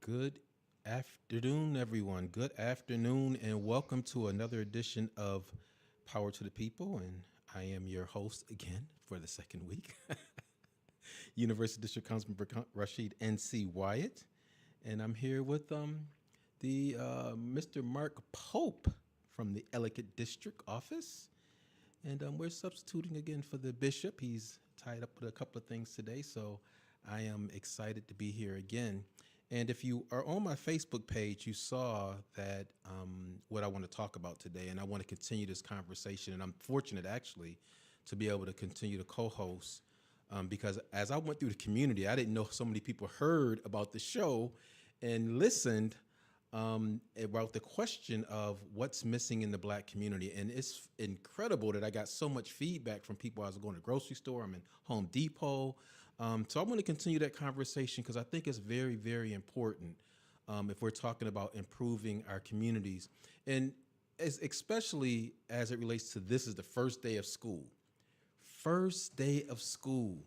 Good afternoon, everyone. Good afternoon, and welcome to another edition of Power to the People. And I am your host again for the second week, University District Councilman Rashid N.C. Wyatt. And I'm here with the Mr. Mark Pope from the Ellicott District Office. And we're substituting again for the bishop. He's tied up with a couple of things today, so I am excited to be here again. And if you are on my Facebook page, you saw that what I want to talk about today, and I want to continue this conversation. And I'm fortunate, actually, to be able to continue to co-host because as I went through the community, I didn't know so many people heard about the show and listened about the question of what's missing in the Black community. And it's incredible that I got so much feedback from people. I was going to the grocery store, I'm in Home Depot. So I'm going to continue that conversation because I think it's very, very important if we're talking about improving our communities. And especially as it relates to this is the first day of school. First day of school.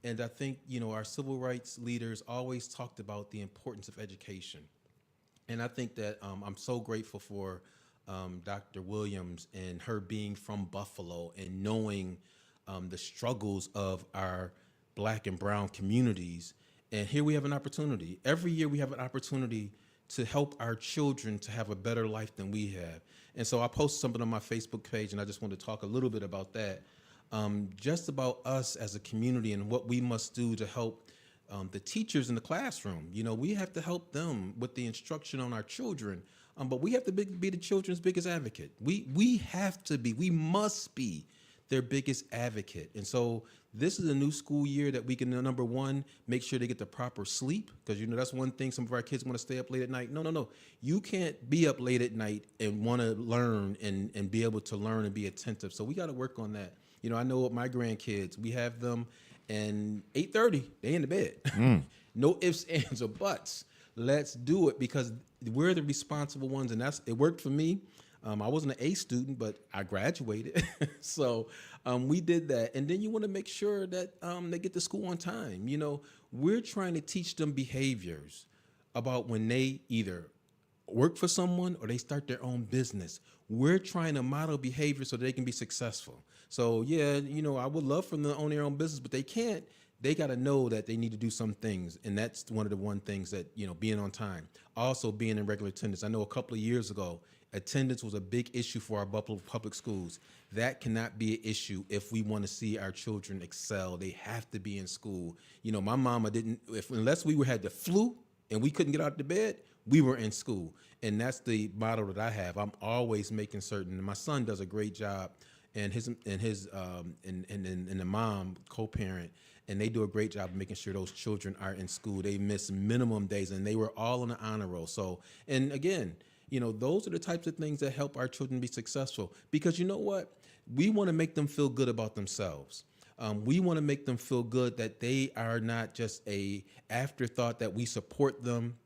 And I think, our civil rights leaders always talked about the importance of education. And I think that I'm so grateful for Dr. Williams and her being from Buffalo and knowing the struggles of our Black and brown communities. And here we have an opportunity. Every year we have an opportunity to help our children to have a better life than we have. And so I posted something on my Facebook page, and I just want to talk a little bit about that. Just about us as a community and what we must do to help the teachers in the classroom. We have to help them with the instruction on our children, but we have to be the children's biggest advocate. We must be their biggest advocate. And so this is a new school year that we can, number one, make sure they get the proper sleep, because that's one thing some of our kids want to stay up late at night. No. You can't be up late at night and want to learn and be able to learn and be attentive. So we got to work on that. I know with my grandkids, we have them and 8:30, they in the bed. No ifs, ands, or buts. Let's do it because we're the responsible ones, and it worked for me. I wasn't an A student, but I graduated. So we did that. And then you want to make sure that they get to school on time. We're trying to teach them behaviors about when they either work for someone or they start their own business. We're trying to model behavior so they can be successful. So yeah, I would love for them to own their own business, but they can't. They got to know that they need to do some things. And that's one of the things that, being on time. Also being in regular attendance. I know a couple of years ago, attendance was a big issue for our Buffalo public schools. That cannot be an issue if we want to see our children excel. They have to be in school. My mama unless we had the flu and we couldn't get out of the bed, we were in school. And that's the model that I have. I'm always making certain, and my son does a great job, and the mom, co-parent, and they do a great job of making sure those children are in school. They miss minimum days, and they were all on the honor roll. So, and again, those are the types of things that help our children be successful. Because you know what? We want to make them feel good about themselves. We want to make them feel good that they are not just a afterthought, that we support them.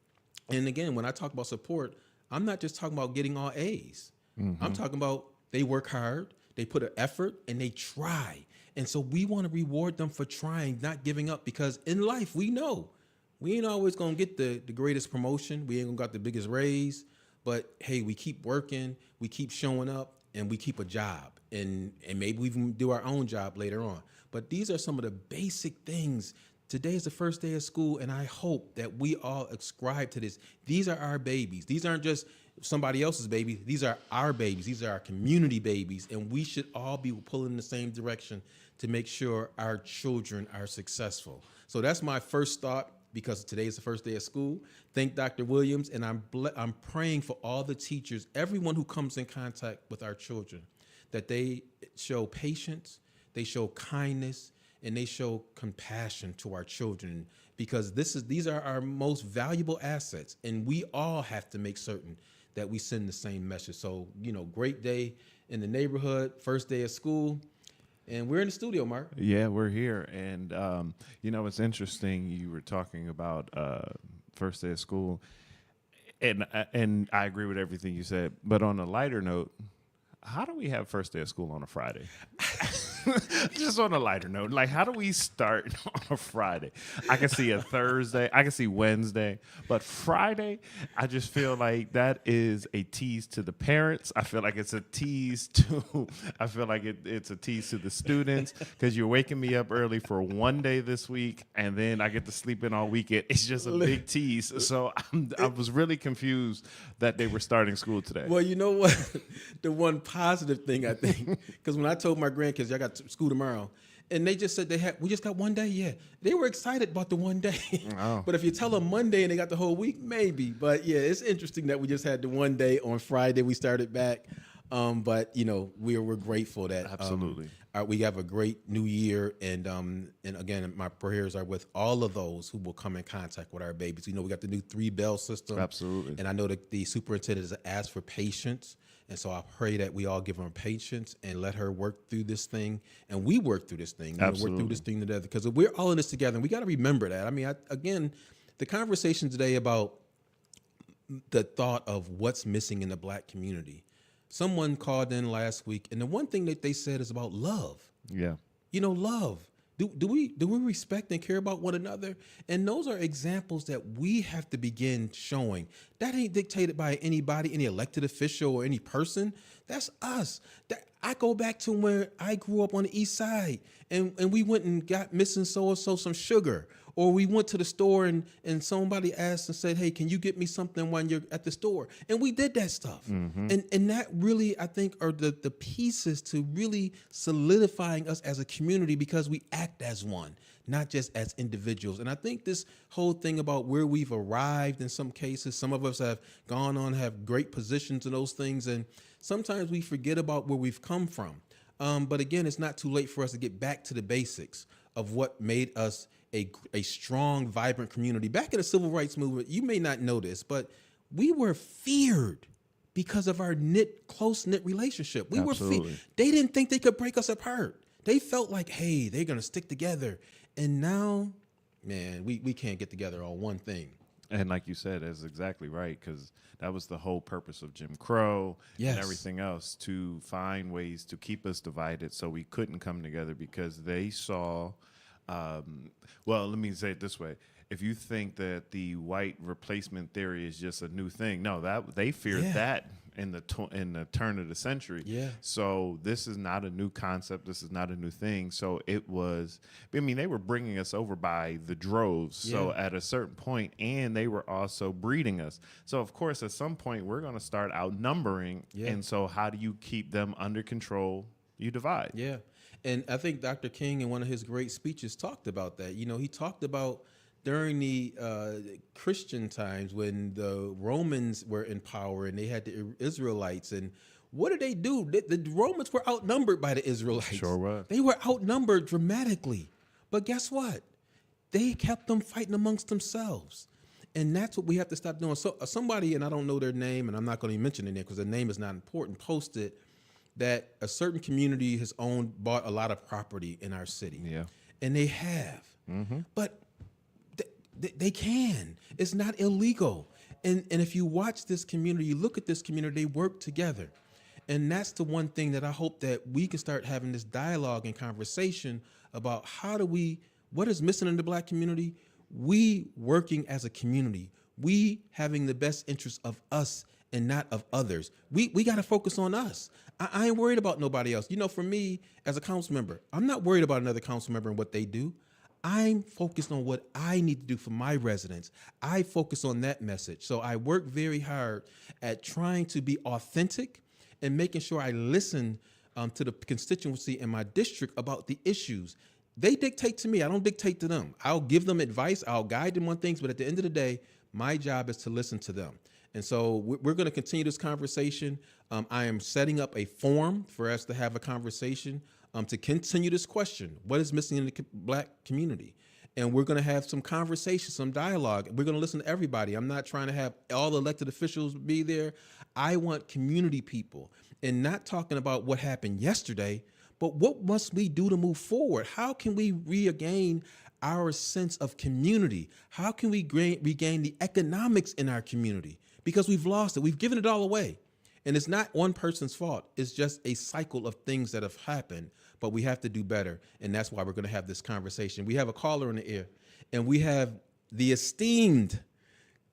And again, when I talk about support, I'm not just talking about getting all A's. I'm talking about they work hard, they put an effort, and they try. And so we want to reward them for trying, not giving up, because in life, we know we ain't always going to get the greatest promotion. We ain't going to got the biggest raise. But hey, we keep working, we keep showing up, and we keep a job. And maybe we even do our own job later on. But these are some of the basic things. Today is the first day of school, and I hope that we all ascribe to this. These are our babies. These aren't just somebody else's babies. These are our babies. These are our community babies, and we should all be pulling in the same direction to make sure our children are successful. So that's my first thought, because today is the first day of school. Thank Dr. Williams, and I'm praying for all the teachers, everyone who comes in contact with our children, that they show patience, they show kindness, and they show compassion to our children, because these are our most valuable assets, and we all have to make certain that we send the same message. So, great day in the neighborhood, first day of school, and we're in the studio, Mark. Yeah, we're here. And, it's interesting. You were talking about first day of school, and I agree with everything you said. But on a lighter note, how do we have first day of school on a Friday? just on a lighter note, like how do we start on a Friday? I can see a Thursday, I can see Wednesday, but Friday, I just feel like that is a tease to the parents. I feel like it's a tease to, I feel like it's a tease to the students because you're waking me up early for one day this week and then I get to sleep in all weekend. It's just a big tease. So I was really confused that they were starting school today. Well, you know what? The one positive thing I think, because when I told my grandkids I got to school tomorrow, and they just said we just got one day. Yeah, they were excited about the one day. Oh. But if you tell them Monday and they got the whole week, maybe. But yeah, it's interesting that we just had the one day on Friday. We started back, but you know we're grateful that Absolutely. we have a great new year, and again, my prayers are with all of those who will come in contact with our babies. You know, we got the new 3-bell system. Absolutely. And I know that the superintendent has asked for patience. And so I pray that we all give her patience and let her work through this thing. And we work through this thing. Work through this thing together. Because we're all in this together. And we got to remember that. I mean, again, the conversation today about the thought of what's missing in the Black community. Someone called in last week, and the one thing that they said is about love. Yeah. You know, love. Do we respect and care about one another? And those are examples that we have to begin showing. That ain't dictated by anybody, any elected official or any person. That's us. I go back to where I grew up on the East Side, and we went and got missing so-and-so some sugar. Or we went to the store and somebody asked and said, hey, can you get me something when you're at the store? And we did that stuff. Mm-hmm. And that really, I think, are the pieces to really solidifying us as a community because we act as one, not just as individuals. And I think this whole thing about where we've arrived in some cases, some of us have gone on, have great positions in those things. And sometimes we forget about where we've come from. But again, it's not too late for us to get back to the basics of what made us a strong, vibrant community. Back in the civil rights movement, you may not know this, but we were feared because of our close-knit relationship. We Absolutely. were feared. They didn't think they could break us apart. They felt like, hey, they're going to stick together. And now, man, we can't get together on one thing. And like you said, that's exactly right, because that was the whole purpose of Jim Crow Yes. and everything else, to find ways to keep us divided so we couldn't come together because they saw, well, let me say it this way. If you think that the white replacement theory is just a new thing, no, that they feared Yeah. that in the turn of the century. Yeah. So this is not a new concept. This is not a new thing. So it was, I mean, they were bringing us over by the droves. So Yeah. at a certain point, and they were also breeding us. So of course, at some point, we're going to start outnumbering. Yeah. And so how do you keep them under control? You divide. Yeah. And I think Dr. King in one of his great speeches talked about that. You know, he talked about during the Christian times when the Romans were in power and they had the Israelites. And what did they do? The Romans were outnumbered by the Israelites. Sure was. They were outnumbered dramatically. But guess what? They kept them fighting amongst themselves. And that's what we have to stop doing. So somebody, and I don't know their name, and I'm not going to mention their name because their name is not important, posted that a certain community has bought a lot of property in our city. Yeah. And they have. Mm-hmm. But they can. It's not illegal. And if you watch this community, you look at this community, they work together. And that's the one thing that I hope that we can start having this dialogue and conversation about what is missing in the Black community? We working as a community, we having the best interests of us and not of others. We got to focus on us. I ain't worried about nobody else. You know, for me as a council member, I'm not worried about another council member and what they do. I'm focused on what I need to do for my residents. I focus on that message. So I work very hard at trying to be authentic and making sure I listen to the constituency in my district about the issues. They dictate to me. I don't dictate to them. I'll give them advice. I'll guide them on things. But at the end of the day, my job is to listen to them. And so we're going to continue this conversation. I am setting up a forum for us to have a conversation to continue this question. What is missing in the Black community? And we're going to have some conversation, some dialogue. We're going to listen to everybody. I'm not trying to have all the elected officials be there. I want community people, and not talking about what happened yesterday, but what must we do to move forward? How can we regain our sense of community? How can we regain the economics in our community? Because we've lost it. We've given it all away. And it's not one person's fault. It's just a cycle of things that have happened, but we have to do better. And that's why we're going to have this conversation. We have a caller in the air, and we have the esteemed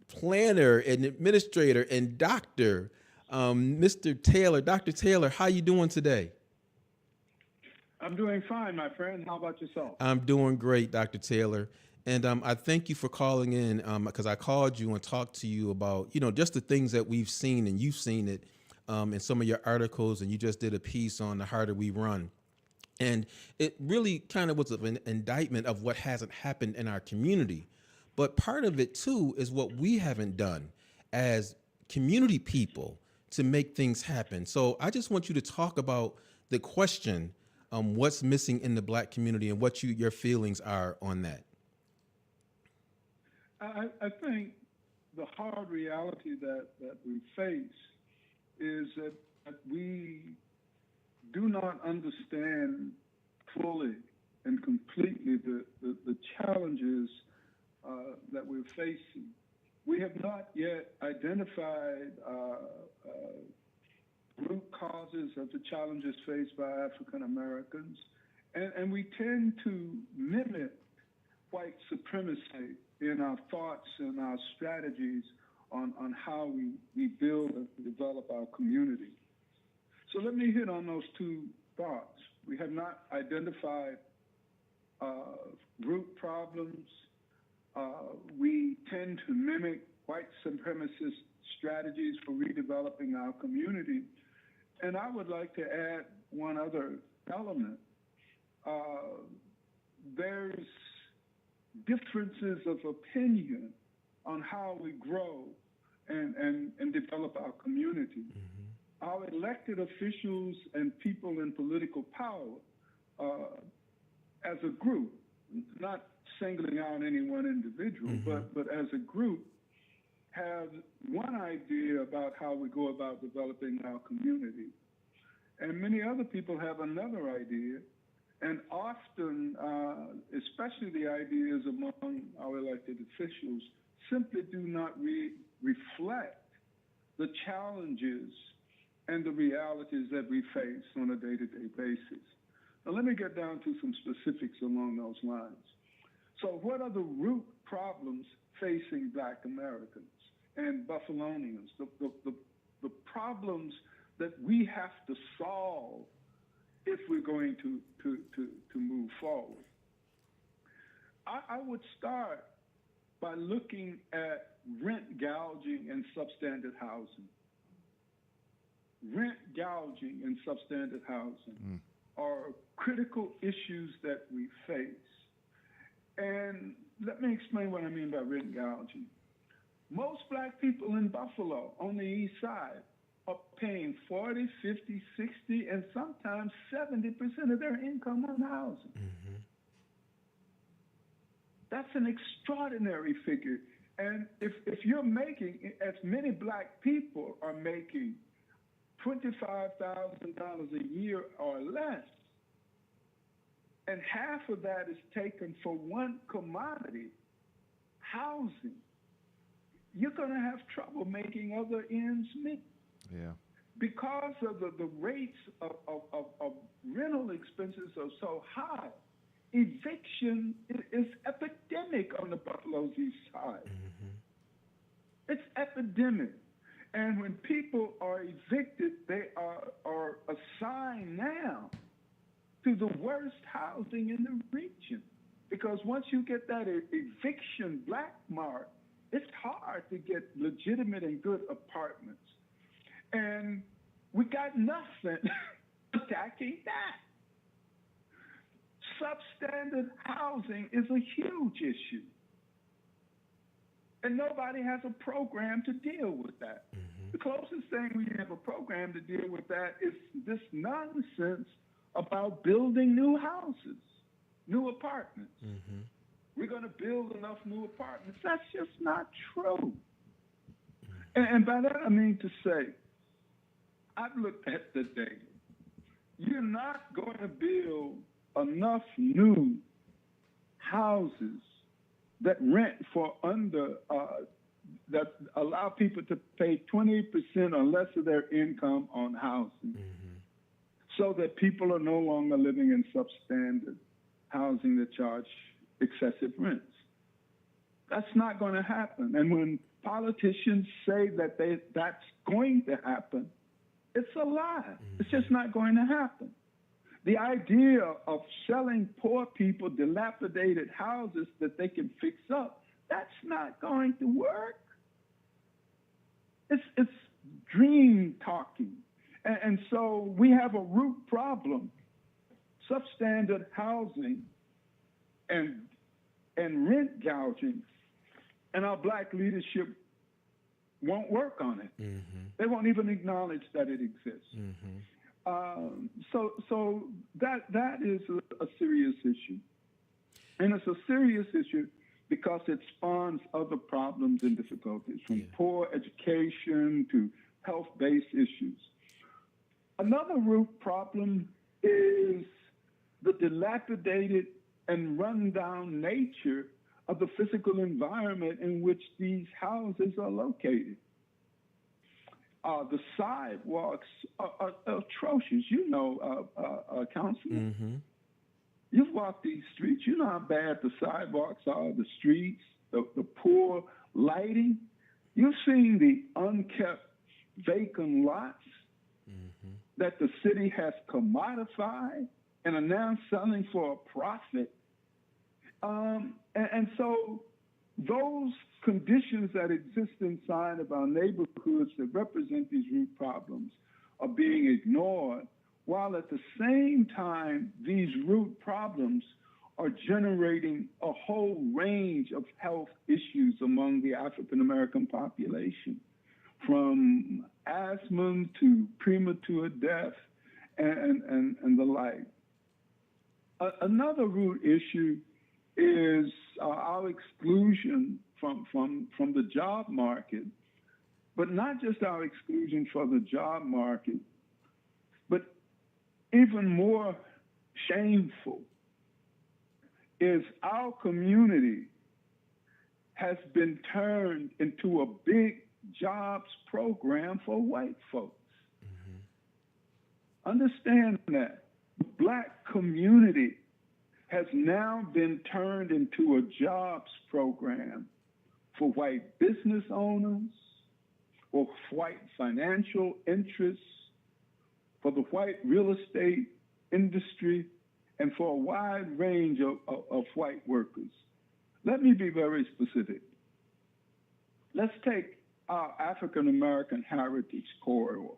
planner and administrator and doctor, Mr. Taylor. Dr. Taylor, how you doing today? I'm doing fine, my friend. How about yourself? I'm doing great, Dr. Taylor. And I thank you for calling in because I called you and talked to you about, just the things that we've seen, and you've seen it in some of your articles, and you just did a piece on The Harder We Run. And it really kind of was an indictment of what hasn't happened in our community. But part of it, too, is what we haven't done as community people to make things happen. So I just want you to talk about the question, what's missing in the Black community, and what your feelings are on that. I think the hard reality that we face is that we do not understand fully and completely the challenges that we're facing. We have not yet identified root causes of the challenges faced by African Americans, and we tend to mimic white supremacy in our thoughts and our strategies on how we build and develop our community. So let me hit on those two thoughts. We have not identified root problems. We tend to mimic white supremacist strategies for redeveloping our community. And I would like to add one other element. There's differences of opinion on how we grow and develop our community. Mm-hmm. Our elected officials and people in political power, as a group, not singling out any one individual, mm-hmm. but as a group, have one idea about how we go about developing our community. And many other people have another idea. And often, especially the ideas among our elected officials, simply do not reflect the challenges and the realities that we face on a day-to-day basis. Now, let me get down to some specifics along those lines. So what are the root problems facing Black Americans and Buffalonians, the problems that we have to solve if we're going to move forward? I would start by looking at rent gouging and substandard housing. Rent gouging and substandard housing are critical issues that we face. And let me explain what I mean by rent gouging. Most Black people in Buffalo on the east side are paying 40, 50, 60, and sometimes 70% of their income on housing. Mm-hmm. That's an extraordinary figure. And if you're making, as many Black people are making $25,000 a year or less, and half of that is taken for one commodity, housing, you're going to have trouble making other ends meet. Yeah. Because of the rates of rental expenses are so high, eviction is epidemic on the Buffalo's east side. Mm-hmm. It's epidemic. And when people are evicted, they are assigned now to the worst housing in the region. Because once you get that eviction black mark, it's hard to get legitimate and good apartments. And we got nothing attacking that. Substandard housing is a huge issue. And nobody has a program to deal with that. Mm-hmm. The closest thing we have a program to deal with that is this nonsense about building new houses, new apartments. Mm-hmm. We're going to build enough new apartments. That's just not true. Mm-hmm. And by that I mean to say, I've looked at the data. You're not going to build enough new houses that rent for under that allow people to pay 20% or less of their income on housing, so that people are no longer living in substandard housing that charge excessive rents. That's not going to happen. And when politicians say that that's going to happen, it's a lie. It's just not going to happen. The idea of selling poor people dilapidated houses that they can fix up, that's not going to work. It's dream talking. And so we have a root problem. Substandard housing and rent gouging, and our black leadership won't work on it. They won't even acknowledge that it exists. So that is a serious issue. And it's a serious issue because it spawns other problems and difficulties, from poor education to health-based issues. Another root problem is the dilapidated and run-down nature of the physical environment in which these houses are located. The sidewalks are atrocious. You know, Councilman, you've walked these streets. You know how bad the sidewalks are, the streets, the poor lighting. You've seen the unkept vacant lots that the city has commodified and are now selling for a profit. And so those conditions that exist inside of our neighborhoods that represent these root problems are being ignored, while at the same time, these root problems are generating a whole range of health issues among the African American population, from asthma to premature death and the like. Another root issue is our exclusion from the job market, but not just our exclusion from the job market, but even more shameful is our community has been turned into a big jobs program for white folks. Understand that the black community has now been turned into a jobs program for white business owners, or white financial interests, for the white real estate industry, and for a wide range of white workers. Let me be very specific. Let's take our African American Heritage Corridor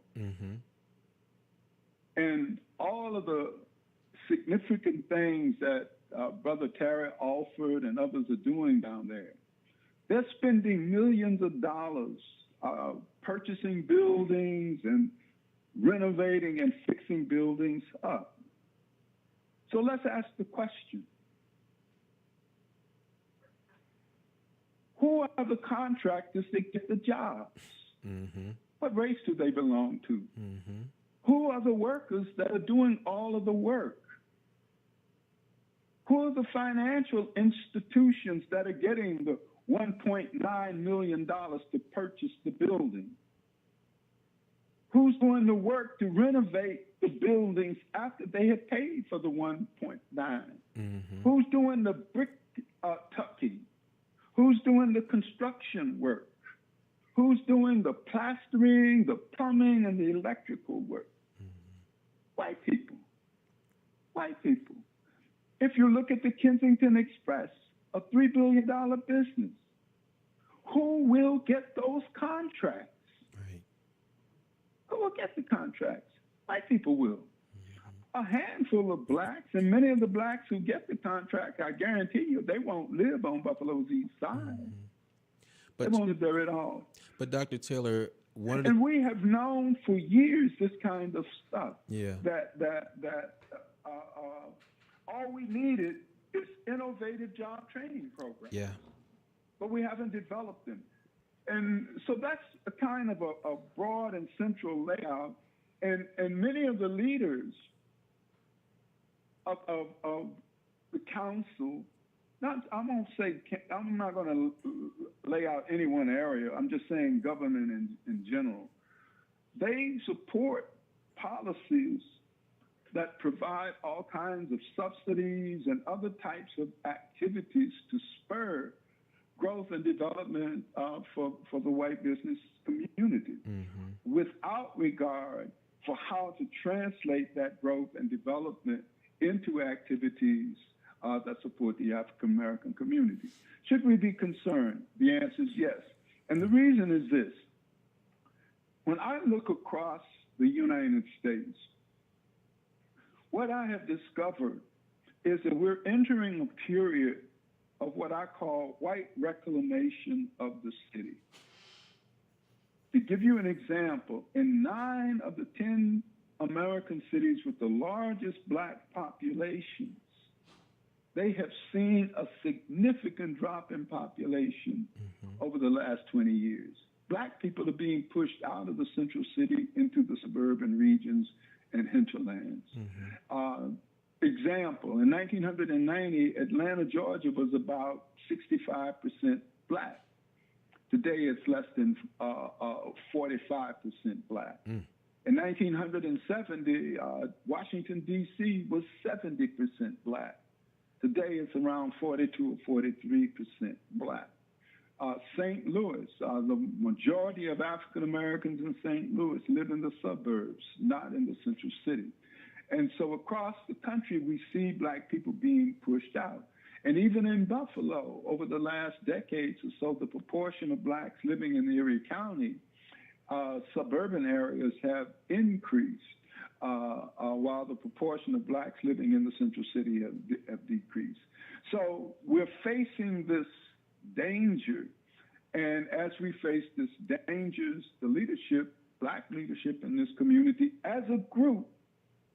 and all of the significant things that Brother Terry Alford and others are doing down there. They're spending millions of dollars purchasing buildings and renovating and fixing buildings up. So let's ask the question, who are the contractors that get the jobs? What race do they belong to? Who are the workers that are doing all of the work? Who are the financial institutions that are getting the $1.9 million to purchase the building? Who's doing the work to renovate the buildings after they have paid for the 1.9? Who's doing the brick tucking? Who's doing the construction work? Who's doing the plastering, the plumbing, and the electrical work? White people. White people. If you look at the Kensington Express, a $3 billion business, who will get those contracts? Who will get the contracts? White people will. A handful of blacks, and many of the blacks who get the contract, I guarantee you, they won't live on Buffalo's East Side. They won't live there at all. But Dr. Taylor, and we have known for years this kind of stuff. That all we needed is innovative job training programs. But we haven't developed them. And so that's a kind of a broad and central layout. And many of the leaders of the council not, I won't say, I'm not going to lay out any one area. I'm just saying government in general. They support policies that provide all kinds of subsidies and other types of activities to spur growth and development for the white business community, without regard for how to translate that growth and development into activities that support the African American community. Should we be concerned? The answer is yes. And the reason is this. When I look across the United States, what I have discovered is that we're entering a period of what I call white reclamation of the city. To give you an example, in 9 of the 10 American cities with the largest black populations, they have seen a significant drop in population over the last 20 years. Black people are being pushed out of the central city into the suburban regions and hinterlands. Example, in 1990, Atlanta, Georgia was about 65% black. Today, it's less than 45% black. In 1970, Washington, D.C. was 70% black. Today, it's around 42 or 43% black. St. Louis, the majority of African Americans in St. Louis live in the suburbs, not in the central city. And so across the country, we see black people being pushed out. And even in Buffalo, over the last decades or so, the proportion of blacks living in Erie County, suburban areas have increased, while the proportion of blacks living in the central city have decreased. So we're facing this danger. And as we face this dangers, the leadership, black leadership in this community, as a group,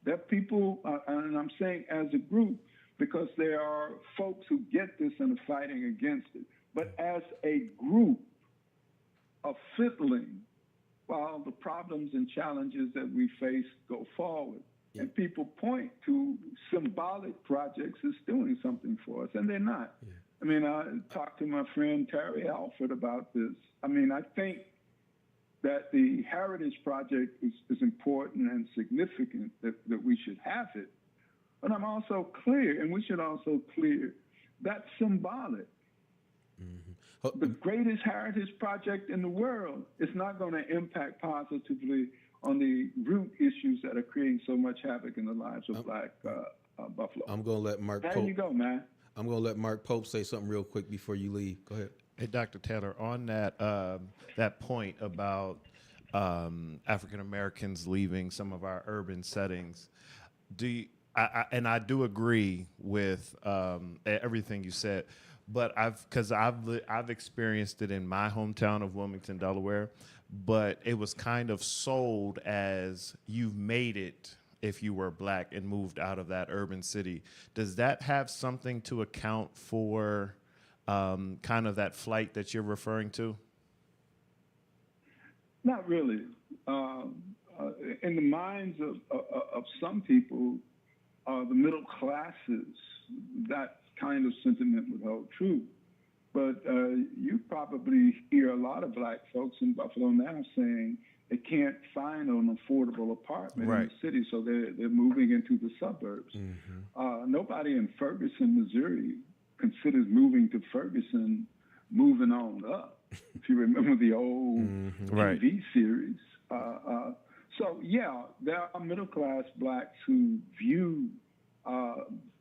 that people, and I'm saying as a group, because there are folks who get this and are fighting against it, but as a group of fiddling while the problems and challenges that we face go forward. Yeah. And people point to symbolic projects as doing something for us, and they're not. Yeah. I mean, I talked to my friend Terry Alford about this. I mean, I think that the Heritage Project is important and significant, that we should have it. But I'm also clear, and we should also clear, that's symbolic. The greatest heritage project in the world is not going to impact positively on the root issues that are creating so much havoc in the lives of black Buffalo. I'm going to let Mark Pope. There you go, man. I'm going to let Mark Pope say something real quick before you leave. Go ahead. Hey, Dr. Taylor, on that point about African Americans leaving some of our urban settings, I do agree with everything you said, but I've experienced it in my hometown of Wilmington, Delaware, but it was kind of sold as you've made it if you were black and moved out of that urban city. Does that have something to account for kind of that flight that you're referring to? Not really. In the minds of some people, the middle classes, that kind of sentiment would hold true. But you probably hear a lot of black folks in Buffalo now saying they can't find an affordable apartment in the city, so they're moving into the suburbs. Nobody in Ferguson, Missouri considers moving to Ferguson moving on up. If you remember the old TV series. So, yeah, there are middle-class blacks who view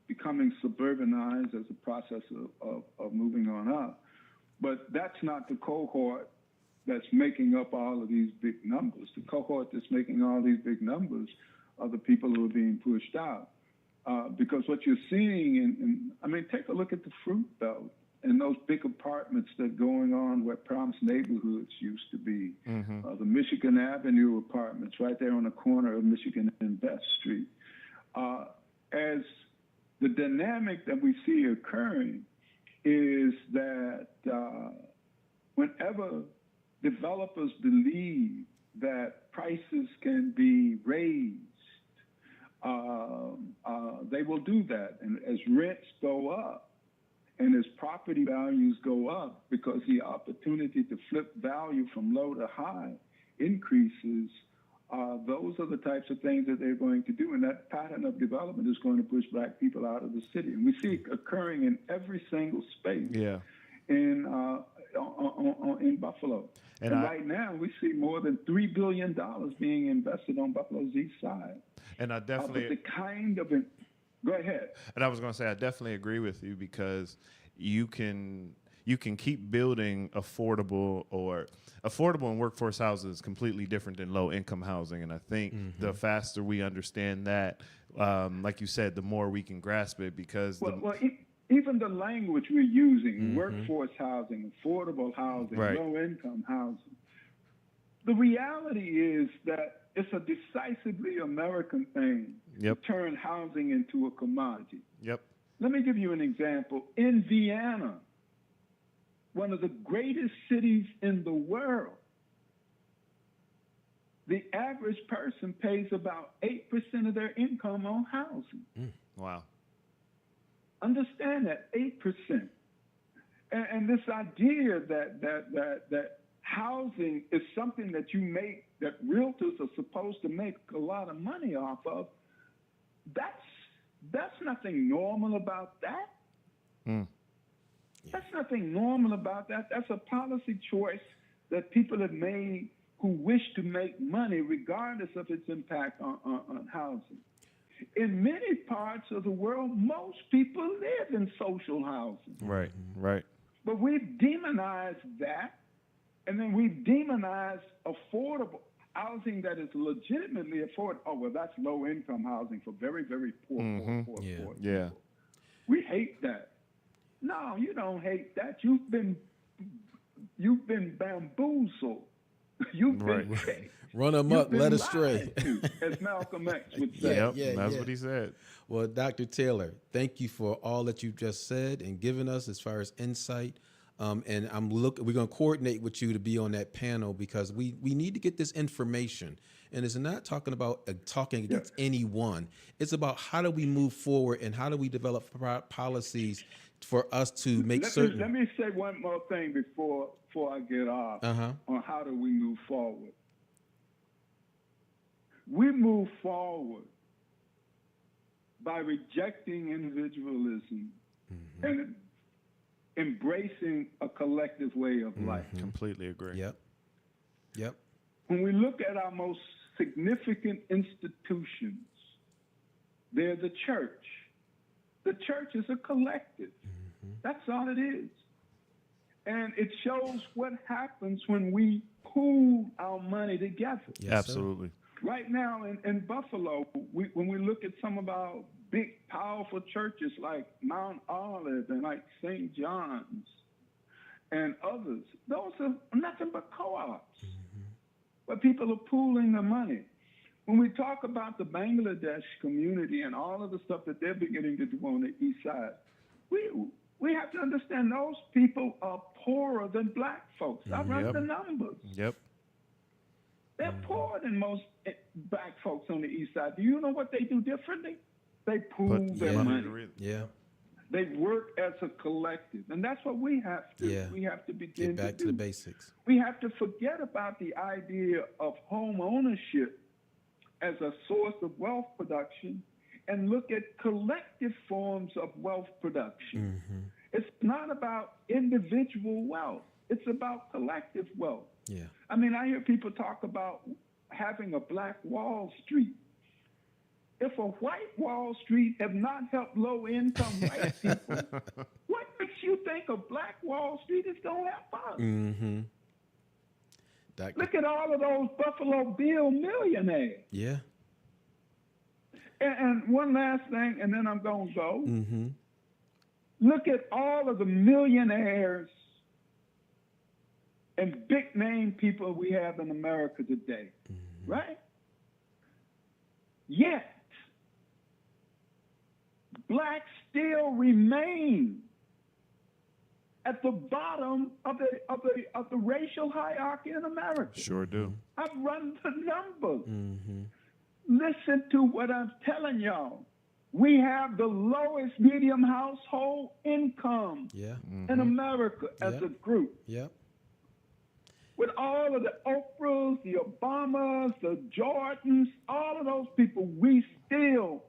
becoming suburbanized as a process of moving on up. But that's not the cohort that's making up all of these big numbers. The cohort that's making all these big numbers are the people who are being pushed out. Because what you're seeing, I mean, take a look at the Fruit Belt and those big apartments that are going on where Promise Neighborhoods used to be. The Michigan Avenue apartments right there on the corner of Michigan and Beth Street. As the dynamic that we see occurring is that whenever developers believe that prices can be raised, they will do that. And as rents go up, And as property values go up, because the opportunity to flip value from low to high increases, those are the types of things that they're going to do. And that pattern of development is going to push black people out of the city. And we see it occurring in every single space Yeah. in Buffalo. And right now, we see more than $3 billion being invested on Buffalo's east side. And I definitely. But the kind of go ahead. And I was going to say, I definitely agree with you, because you can keep building affordable and workforce housing is completely different than low income housing. And I think the faster we understand that, like you said, the more we can grasp it, because even the language we're using, workforce housing, affordable housing, Right. low income housing. The reality is that it's a decisively American thing Yep. to turn housing into a commodity. Yep. Let me give you an example. In Vienna, one of the greatest cities in the world, the average person pays about 8% of their income on housing. Wow. Understand that, 8%. And this idea that housing is something that that realtors are supposed to make a lot of money off of, that's nothing normal about that. That's nothing normal about that. That's a policy choice that people have made who wish to make money regardless of its impact on housing. In many parts of the world, most people live in social housing. Right. Right. But we've demonized that, and then we've demonized affordable housing that is legitimately affordable. Oh, well, that's low-income housing for very, very poor people. Yeah. We hate that. No, you don't hate that. You've been bamboozled. You've been Right. Run them up, led astray. As Malcolm X would say. That's what he said. Well, Dr. Taylor, thank you for all that you've just said and given us as far as insight. And we're going to coordinate with you to be on that panel, because we need to get this information. And it's not talking about talking against anyone. It's about how do we move forward and how do we develop policies for us to make certain. Let me say one more thing before I get off on how do we move forward. We move forward by rejecting individualism and embracing a collective way of life. Completely agree. Yep. When we look at our most significant institutions, they're the church. The church is a collective. That's all it is. And it shows what happens when we pool our money together. Yes, Absolutely. Right now in Buffalo, when we look at some of our big, powerful churches like Mount Olive and like St. John's and others, those are nothing but co-ops where people are pooling their money. When we talk about the Bangladesh community and all of the stuff that they're beginning to do on the east side, we have to understand those people are poorer than black folks. I run the numbers. Yep. They're poorer than most black folks on the east side. Do you know what they do differently? They pool their money. Yeah. They work as a collective. And that's what we have to do. Yeah. We have to begin Get back to the basics. We have to forget about the idea of home ownership as a source of wealth production and look at collective forms of wealth production. It's not about individual wealth. It's about collective wealth. Yeah. I mean, I hear people talk about having a black Wall Street. If a white Wall Street have not helped low-income white people, what makes you think a black Wall Street is going to help us? Look at all of those Buffalo Bill millionaires. Yeah. And one last thing, and then I'm going to go. Look at all of the millionaires and big-name people we have in America today, right? Yet, blacks still remain at the bottom of the racial hierarchy in America. Sure do. I've run the numbers. Listen to what I'm telling y'all. We have the lowest medium household income Yeah. in America as a group. Yep. With all of the Oprahs, the Obamas, the Jordans, all of those people, we still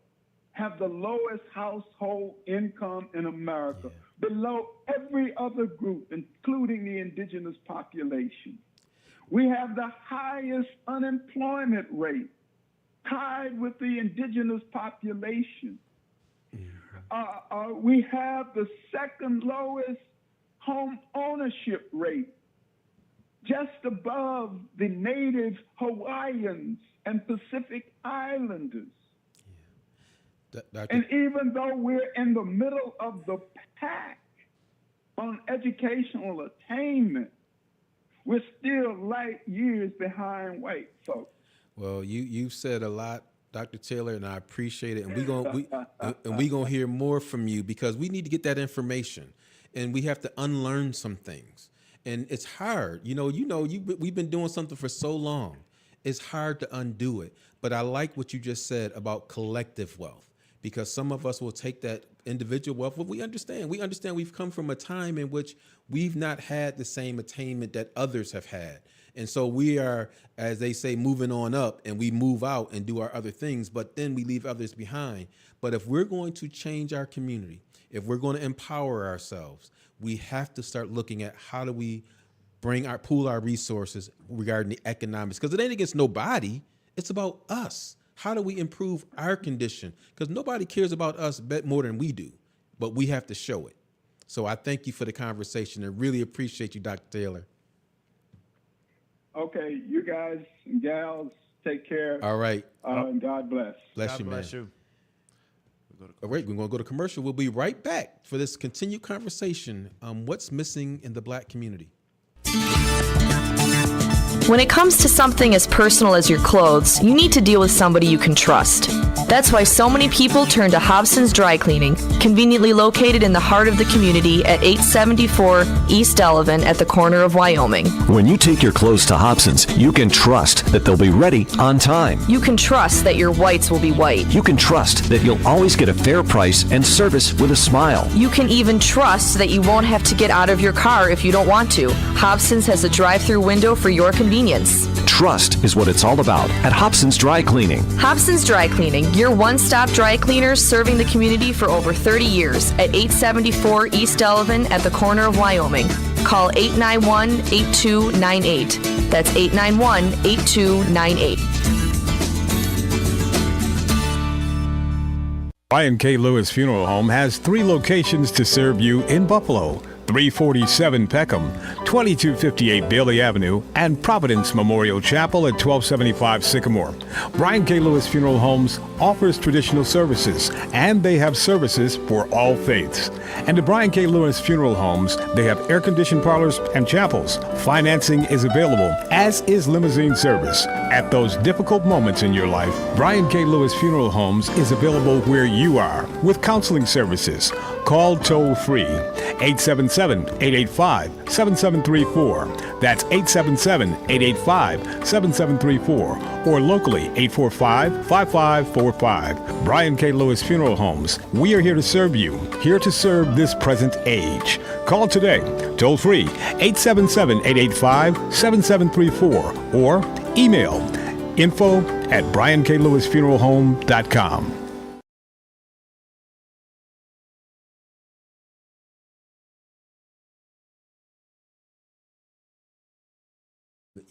have the lowest household income in America, below every other group, including the indigenous population. We have the highest unemployment rate, tied with the indigenous population. We have the second lowest home ownership rate, just above the native Hawaiians and Pacific Islanders. And even though we're in the middle of the pack on educational attainment, we're still light years behind white folks. Well, you said a lot, Dr. Taylor, and I appreciate it. And we gonna hear more from you, because we need to get that information, and we have to unlearn some things. And it's hard. We've been doing something for so long. It's hard to undo it. But I like what you just said about collective wealth, because some of us will take that individual wealth. But we understand we've come from a time in which we've not had the same attainment that others have had. And so we are, as they say, moving on up, and we move out and do our other things, but then we leave others behind. But if we're going to change our community, if we're going to empower ourselves, we have to start looking at how do we pool our resources regarding the economics, because it ain't against nobody. It's about us. How do we improve our condition? Because nobody cares about us more than we do, but we have to show it. So I thank you for the conversation and really appreciate you, Dr. Taylor. Okay, you guys and gals, take care. All right. And God bless. Bless you, man. All right, we're going to go to commercial. We'll be right back for this continued conversation on what's missing in the Black community. When it comes to something as personal as your clothes, you need to deal with somebody you can trust. That's why so many people turn to Hobson's Dry Cleaning, conveniently located in the heart of the community at 874 East Delavan at the corner of Wyoming. When you take your clothes to Hobson's, you can trust that they'll be ready on time. You can trust that your whites will be white. You can trust that you'll always get a fair price and service with a smile. You can even trust that you won't have to get out of your car if you don't want to. Hobson's has a drive-through window for your convenience. Trust is what it's all about at Hobson's Dry Cleaning. Hobson's Dry Cleaning, your one-stop dry cleaners serving the community for over 30 years at 874 East Delavan at the corner of Wyoming. Call 891-8298. That's 891-8298. Brian K. Lewis Funeral Home has 3 locations to serve you in Buffalo: 347 Peckham, 2258 Bailey Avenue, and Providence Memorial Chapel at 1275 Sycamore. Brian K. Lewis Funeral Homes offers traditional services, and they have services for all faiths. And at Brian K. Lewis Funeral Homes, they have air-conditioned parlors and chapels. Financing is available, as is limousine service. At those difficult moments in your life, Brian K. Lewis Funeral Homes is available where you are with counseling services. Call toll-free 877-885-7734. That's 877-885-7734. Or locally, 845-5545. Brian K. Lewis Funeral Homes. We are here to serve you, here to serve this present age. Call today, toll-free, 877-885-7734. Or email info@brianklewisfuneralhome.com.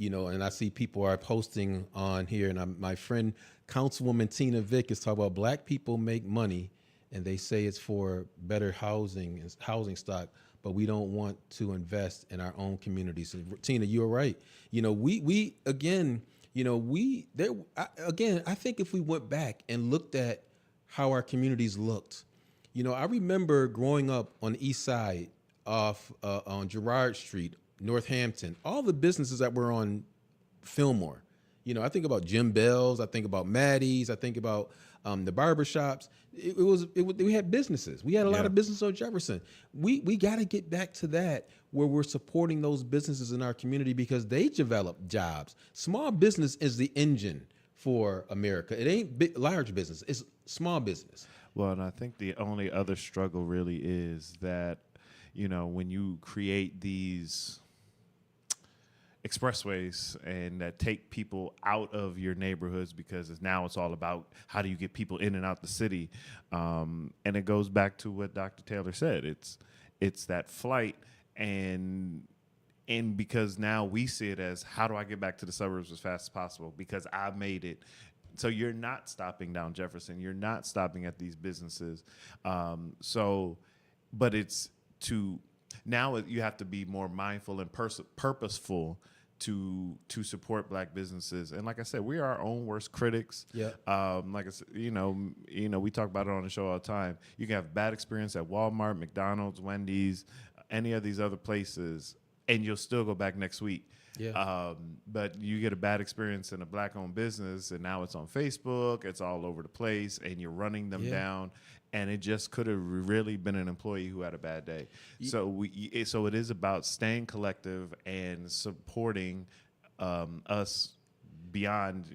And I see people are posting on here, and my friend Councilwoman Tina Vick is talking about Black people make money, and they say it's for better housing and housing stock, but we don't want to invest in our own communities. So, Tina, you're right. I think if we went back and looked at how our communities looked, I remember growing up on the east side on Girard Street, Northampton, all the businesses that were on Fillmore. I think about Jim Bell's, I think about Maddie's, I think about the barbershops. We had businesses. We had a lot of business on Jefferson. We got to get back to that, where we're supporting those businesses in our community, because they develop jobs. Small business is the engine for America. It ain't large business. It's small business. Well, and I think the only other struggle really is that, when you create these expressways and that take people out of your neighborhoods, because it's all about how do you get people in and out the city, and it goes back to what Dr. Taylor said. It's that flight, and because now we see it as, how do I get back to the suburbs as fast as possible because I've made it. So you're not stopping down Jefferson. You're not stopping at these businesses. But it's now you have to be more mindful and purposeful to support Black businesses. And like I said, we are our own worst critics. Yeah. Like I said, we talk about it on the show all the time. You can have bad experience at Walmart, McDonald's, Wendy's, any of these other places, and you'll still go back next week. Yeah. But you get a bad experience in a Black-owned business, and now it's on Facebook, it's all over the place, and you're running them down. And it just could have really been an employee who had a bad day. So it is about staying collective and supporting us beyond,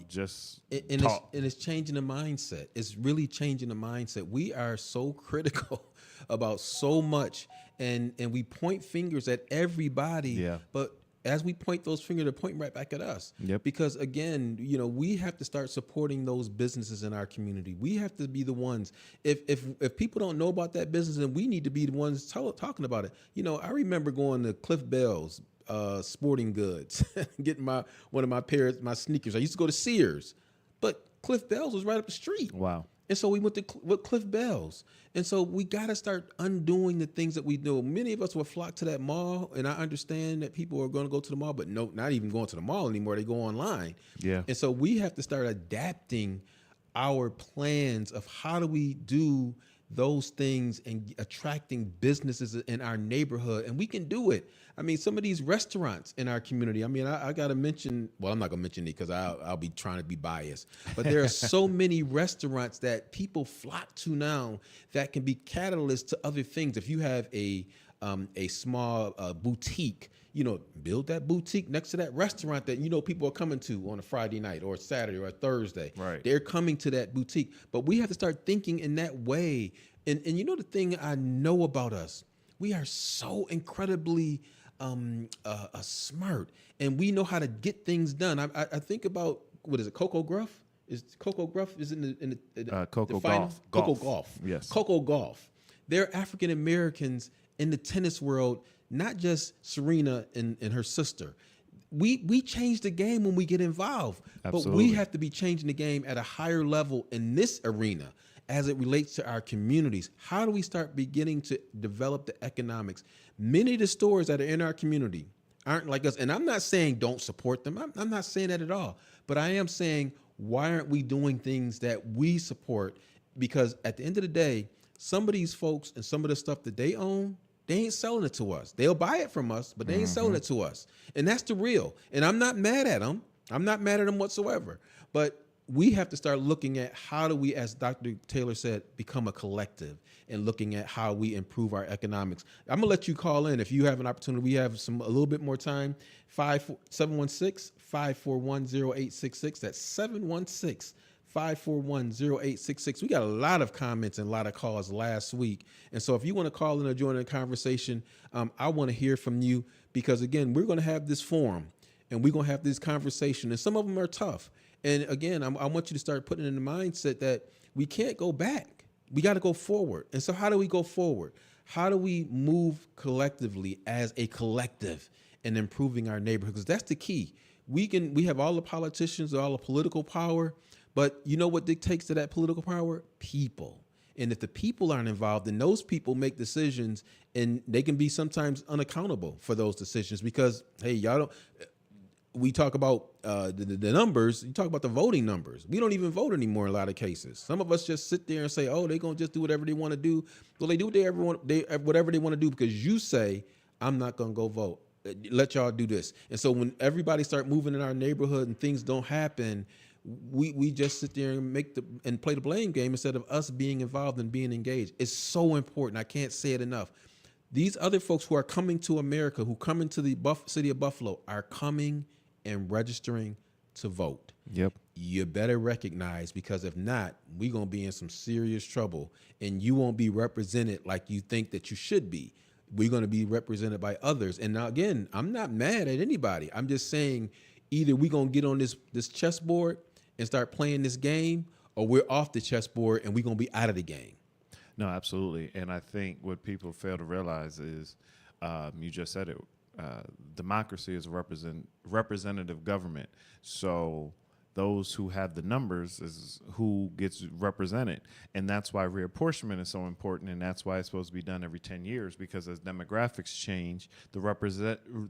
just talk. It's changing the mindset. It's really changing the mindset. We are so critical about so much, and we point fingers at everybody. Yeah. But as we point those fingers, they're pointing right back at us. Yep. Because again, we have to start supporting those businesses in our community. We have to be the ones. If people don't know about that business, then we need to be the ones talking about it. I remember going to Cliff Bell's Sporting Goods, getting one of my pairs, my sneakers. I used to go to Sears, but Cliff Bell's was right up the street. Wow. And so we went to with Cliff Bell's. And so we got to start undoing the things that we do. Many of us will flock to that mall, and I understand that people are going to go to the mall, but no, not even going to the mall anymore. They go online. Yeah. And so we have to start adapting our plans of how do we do those things and attracting businesses in our neighborhood. And we can do it. I mean, some of these restaurants in our community, I mean, I got to mention, well, I'm not going to mention it because I'll be trying to be biased, but there are so many restaurants that people flock to now that can be catalysts to other things. If you have a small boutique, build that boutique next to that restaurant that, people are coming to on a Friday night or Saturday or Thursday. Right. They're coming to that boutique. But we have to start thinking in that way. And the thing I know about us, we are so incredibly smart, and we know how to get things done. I think about, what is it, Coco Gauff? Is Coco Gauff in the Coco final? Gauff. Coco Gauff. Yes. Coco Gauff. They're African Americans in the tennis world, not just Serena and her sister. We change the game when we get involved, Absolutely. but we have to be changing the game at a higher level in this arena as it relates to our communities. How do we start beginning to develop the economics? Many of the stores that are in our community aren't like us. And I'm not saying don't support them. I'm not saying that at all. But I am saying, why aren't we doing things that we support? Because at the end of the day, some of these folks and some of the stuff that they own, they ain't selling it to us. They'll buy it from us, but they ain't selling it to us. And that's the real. And I'm not mad at them. I'm not mad at them whatsoever. But we have to start looking at how do we, as Dr. Taylor said, become a collective and looking at how we improve our economics. I'm going to let you call in if you have an opportunity. We have a little bit more time. 716-541-0866. That's 716-541-0866. We got a lot of comments and a lot of calls last week. And so if you want to call in or join the conversation, I want to hear from you because, again, we're going to have this forum and we're going to have this conversation. And some of them are tough. And again, I want you to start putting in the mindset that we can't go back. We got to go forward. And so how do we go forward? How do we move collectively as a collective in improving our neighborhood? Because that's the key. We have all the politicians, all the political power, but you know what dictates to that political power? People. And if the people aren't involved, then those people make decisions and they can be sometimes unaccountable for those decisions because, hey, y'all don't... We talk about the numbers. You talk about the voting numbers. We don't even vote anymore in a lot of cases. Some of us just sit there and say, "Oh, they're gonna just do whatever they want to do." Well, they do whatever they want to do because you say, "I'm not gonna go vote. Let y'all do this." And so when everybody start moving in our neighborhood and things don't happen, we just sit there and play the blame game instead of us being involved and being engaged. It's so important. I can't say it enough. These other folks who are coming to America, who come into the city of Buffalo, are coming and registering to vote. Yep. You better recognize, because if not, we're going to be in some serious trouble, and you won't be represented like you think that you should be. We're going to be represented by others. And now, again, I'm not mad at anybody. I'm just saying either we're going to get on this chessboard and start playing this game, or we're off the chessboard and we're going to be out of the game. No, absolutely. And I think what people fail to realize is, you just said it, democracy is representative government. So those who have the numbers is who gets represented. And that's why reapportionment is so important. And that's why it's supposed to be done every 10 years, because as demographics change, the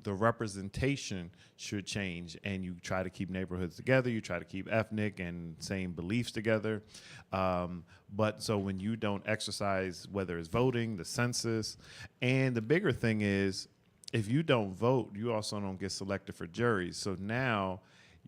representation should change. And you try to keep neighborhoods together. You try to keep ethnic and same beliefs together. But so when you don't exercise, whether it's voting, the census, and the bigger thing is, if you don't vote, you also don't get selected for juries. So now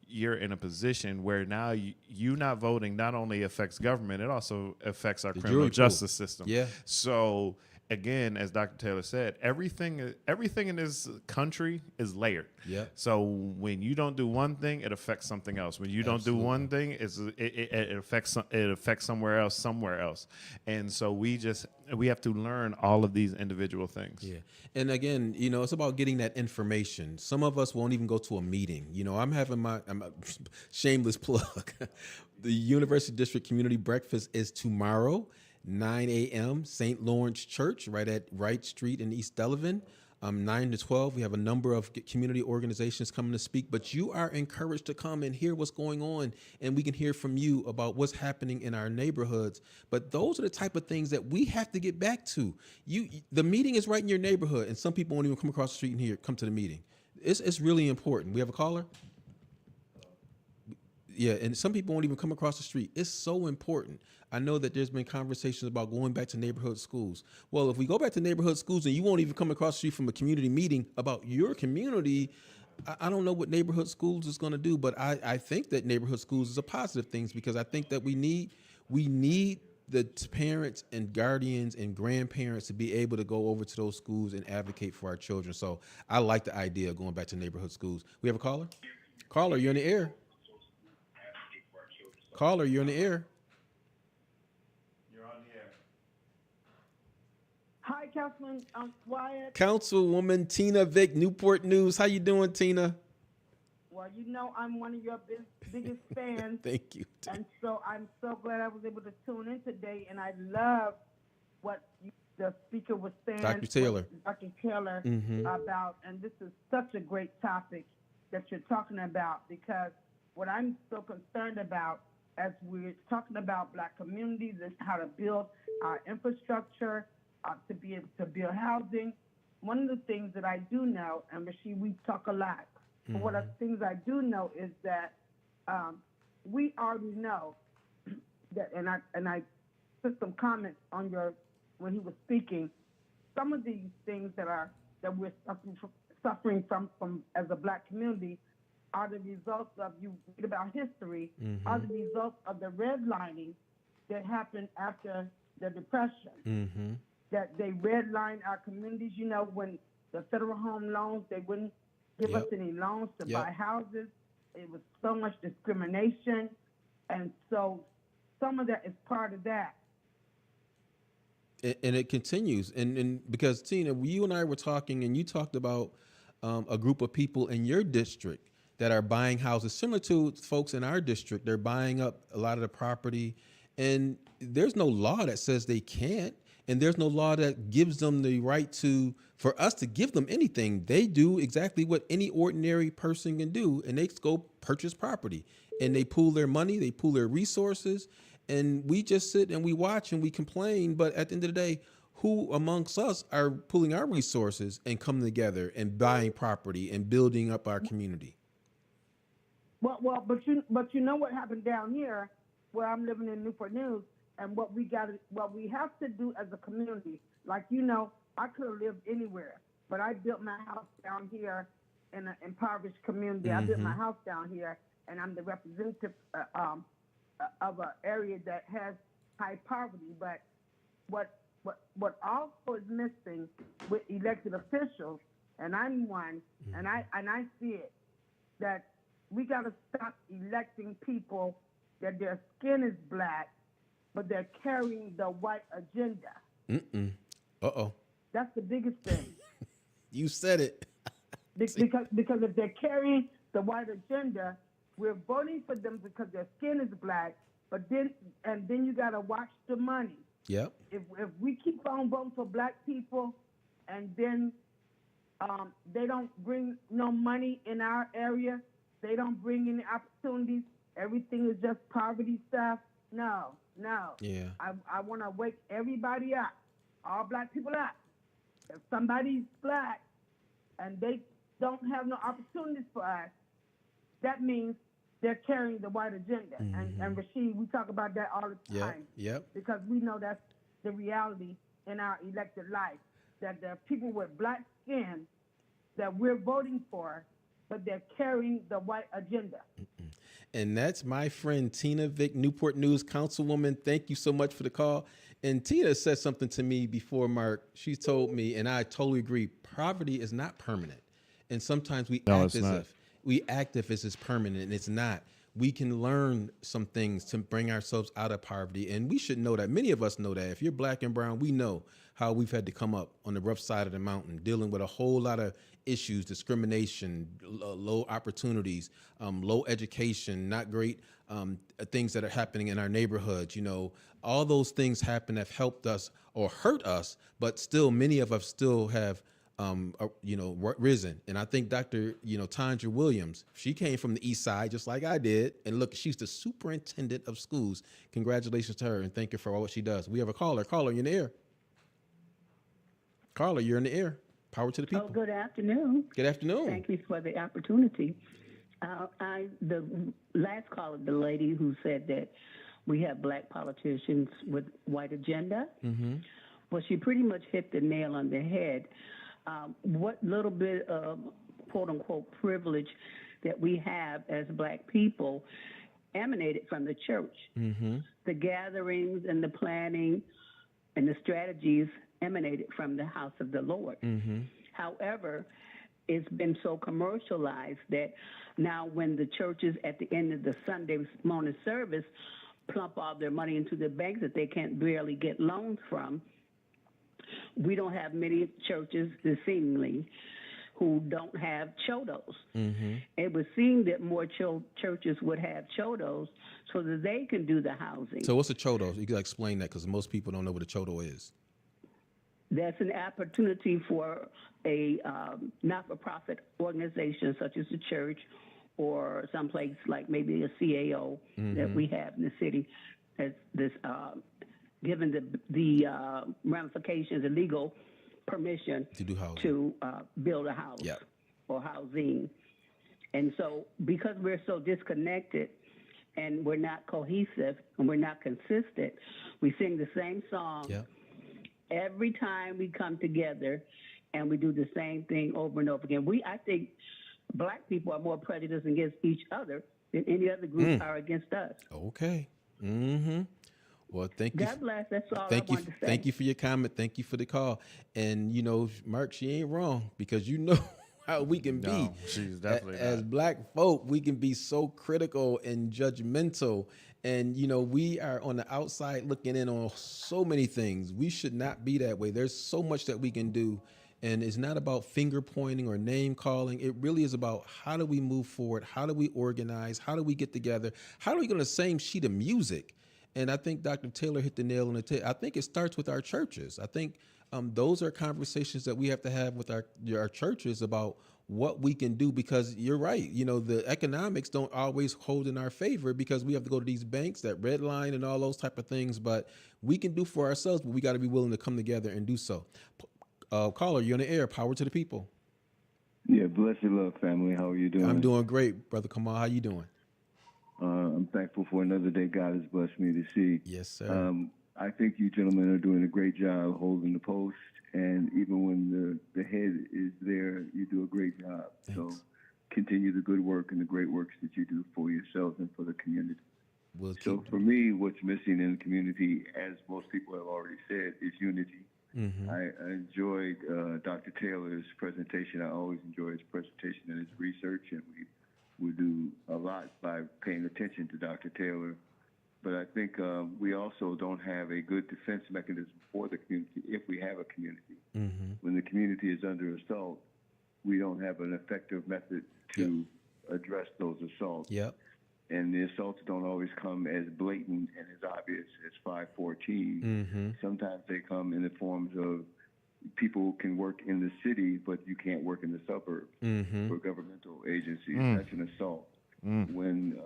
you're in a position where now you not voting not only affects government, it also affects our criminal justice system. Yeah. So again, as Dr. Taylor said, everything in this country is layered. Yep. So when you don't do one thing, it affects something else. When you don't do one thing, it affects somewhere else. And so we have to learn all of these individual things. Yeah. And again, it's about getting that information. Some of us won't even go to a meeting. I'm a shameless plug. The University District Community Breakfast is tomorrow, 9 a.m., St. Lawrence Church, right at Wright Street in East Delavan. 9 to 12, we have a number of community organizations coming to speak, but you are encouraged to come and hear what's going on, and we can hear from you about what's happening in our neighborhoods. But those are the type of things that we have to get back to. The meeting is right in your neighborhood, and some people won't even come across the street and come to the meeting. It's really important. We have a caller? Yeah, and some people won't even come across the street. It's so important. I know that there's been conversations about going back to neighborhood schools. Well, if we go back to neighborhood schools and you won't even come across the street from a community meeting about your community, I don't know what neighborhood schools is going to do, but I think that neighborhood schools is a positive thing, because I think that we need the parents and guardians and grandparents to be able to go over to those schools and advocate for our children. So I like the idea of going back to neighborhood schools. We have a caller? Caller, you're in the air. Caller, you're in the air. You're on the air. Hi, Councilman Wyatt. Councilwoman Tina Vick, Newport News. How you doing, Tina? Well, I'm one of your biggest fans. Thank you. And so I'm so glad I was able to tune in today, and I love what the speaker was saying. Dr. Taylor. About, and this is such a great topic that you're talking about, because what I'm so concerned about as we're talking about Black communities is how to build our infrastructure, to be able to build housing. One of the things that I do know, and Rasheed, we talk a lot, but one of the things I do know is that we already know that, and I put some comments on when he was speaking, some of these things that we're suffering from as a Black community are the results of, you read about history, are the results of the redlining that happened after the Depression. That they redlined our communities. When the federal home loans, they wouldn't give us any loans to buy houses. It was so much discrimination. And so some of that is part of that. And it continues. And because, Tina, you and I were talking, and you talked about a group of people in your district that are buying houses similar to folks in our district. They're buying up a lot of the property, and there's no law that says they can't, and there's no law that gives them the right for us to give them anything. They do exactly what any ordinary person can do, and they go purchase property, and they pool their money, they pool their resources, and we just sit and we watch and we complain. But at the end of the day, who amongst us are pooling our resources and coming together and buying property and building up our community? But you know what happened down here, where I'm living in Newport News, and what we have to do as a community. Like, I could have lived anywhere, but I built my house down here in an impoverished community. I built my house down here, and I'm the representative of an area that has high poverty. But what also is missing with elected officials, and I'm one, and I see it, that we got to stop electing people that their skin is black, but they're carrying the white agenda. Uh-oh. That's the biggest thing. You said it. Because if they're carrying the white agenda, we're voting for them because their skin is black, but then you got to watch the money. Yep. If we keep on voting for black people and then they don't bring no money in our area, they don't bring any opportunities, everything is just poverty stuff. No. Yeah. I want to wake everybody up, all black people up. If somebody's black and they don't have no opportunities for us, that means they're carrying the white agenda. And Rashid, we talk about that all the time. Yep. Because we know that's the reality in our elected life, that there are people with black skin that we're voting for, but they're carrying the white agenda. And that's my friend Tina Vick, Newport News Councilwoman. Thank you so much for the call. And Tina said something to me before, Mark. She told me, and I totally agree, poverty is not permanent. And sometimes we act as if it's permanent, and it's not. We can learn some things to bring ourselves out of poverty. And we should know that. Many of us know that. If you're black and brown, we know how we've had to come up on the rough side of the mountain, dealing with a whole lot of issues, discrimination, low opportunities, low education, not great things that are happening in our neighborhoods. You know, all those things happen have helped us or hurt us, but still many of us still have risen. And I think Dr. Tanja Williams, she came from the East Side just like I did. And look, she's the superintendent of schools. Congratulations to her and thank you for all what she does. We have a caller. Caller, you're in the air. Caller, you're in the air. Power to the people. Oh, good afternoon. Good afternoon. Thank you for the opportunity. The last caller, the lady who said that we have black politicians with white agenda, well, she pretty much hit the nail on the head. What little bit of quote-unquote privilege that we have as black people emanated from the church. The gatherings and the planning and the strategies emanated from the house of the Lord. However, it's been so commercialized that now when the churches at the end of the Sunday morning service plump all their money into the banks that they can't barely get loans from, we don't have many churches, seemingly, who don't have chodos. It would seem that more churches would have chodos so that they can do the housing. So what's a chodo? You can explain that because most people don't know what a chodo is. That's an opportunity for a not-for-profit organization such as the church or someplace like maybe a CAO that we have in the city, as this given the ramifications, the legal permission to do housing, to build a house or housing. And so because we're so disconnected and we're not cohesive and we're not consistent, we sing the same song every time we come together and we do the same thing over and over again. I think black people are more prejudiced against each other than any other group are against us. Okay. Well, thank you. God bless. That's all I wanted to say. Thank you for your comment. Thank you for the call. And, Mark, she ain't wrong because how we can be. She's definitely as black folk, we can be so critical and judgmental. And, we are on the outside looking in on so many things. We should not be that way. There's so much that we can do. And it's not about finger pointing or name calling. It really is about how do we move forward? How do we organize? How do we get together? How do we get on the same sheet of music? And I think Dr. Taylor hit the nail on the head. I think it starts with our churches. I think those are conversations that we have to have with our churches about what we can do, because you're right. The economics don't always hold in our favor because we have to go to these banks, that red line and all those type of things. But we can do for ourselves, but we got to be willing to come together and do so. Caller, you're on the air. Power to the people. Yeah, bless your love, family. How are you doing? I'm doing great, Brother Kamal. How you doing? I'm thankful for another day God has blessed me to see. Yes, sir. I think you gentlemen are doing a great job holding the post, and even when the head is there, you do a great job. Thanks. So continue the good work and the great works that you do for yourselves and for the community. So for me, what's missing in the community, as most people have already said, is unity. I enjoyed Dr. Taylor's presentation. I always enjoy his presentation and his research, and will do a lot by paying attention to Dr. Taylor. But I think we also don't have a good defense mechanism for the community if we have a community. Mm-hmm. When the community is under assault, we don't have an effective method to address those assaults. Yep. And the assaults don't always come as blatant and as obvious as 514. Mm-hmm. Sometimes they come in the forms of people can work in the city, but you can't work in the suburbs for governmental agencies. That's an assault. When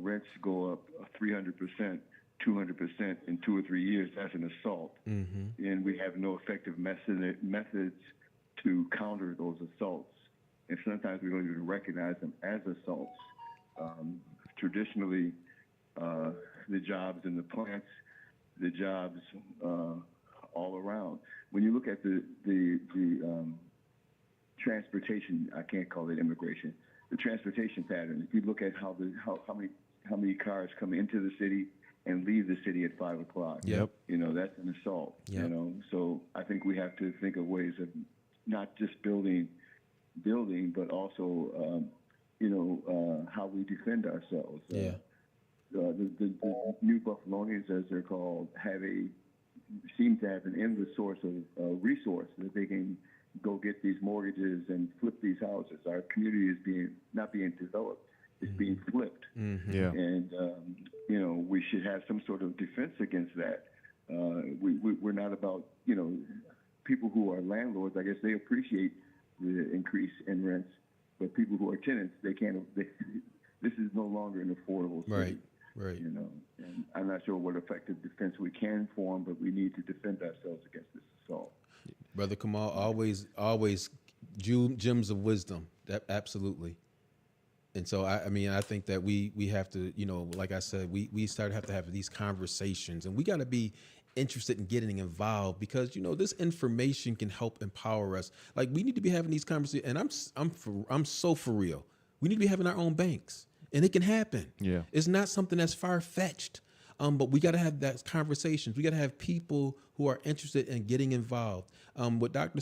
rents go up 300%, 200% in 2 or 3 years, that's an assault. And we have no effective methods to counter those assaults. And sometimes we don't even recognize them as assaults. Traditionally, the jobs in the plants, the jobs all around. When you look at the transportation, I can't call it immigration, the transportation pattern. If you look at how many cars come into the city and leave the city at 5 o'clock, yep, that's an assault. Yep. So I think we have to think of ways of not just building, but also how we defend ourselves. The New Buffalonians, as they're called, seem to have an endless source of resource that they can go get these mortgages and flip these houses. Our community is not being developed; it's being flipped. Yeah. And we should have some sort of defense against that. We're not about people who are landlords. I guess they appreciate the increase in rents, but people who are tenants, they can't. This is no longer an affordable city. Right. And I'm not sure what effective defense we can form, but we need to defend ourselves against this assault. Brother Kamal, always gems of wisdom. That absolutely. And so I think that we have to, like I said, we have to have these conversations, and we got to be interested in getting involved because this information can help empower us. Like, we need to be having these conversations, and I'm so for real. We need to be having our own banks, and it can happen. Yeah, it's not something that's far-fetched. But we got to have that conversations. We got to have people who are interested in getting involved. What Dr.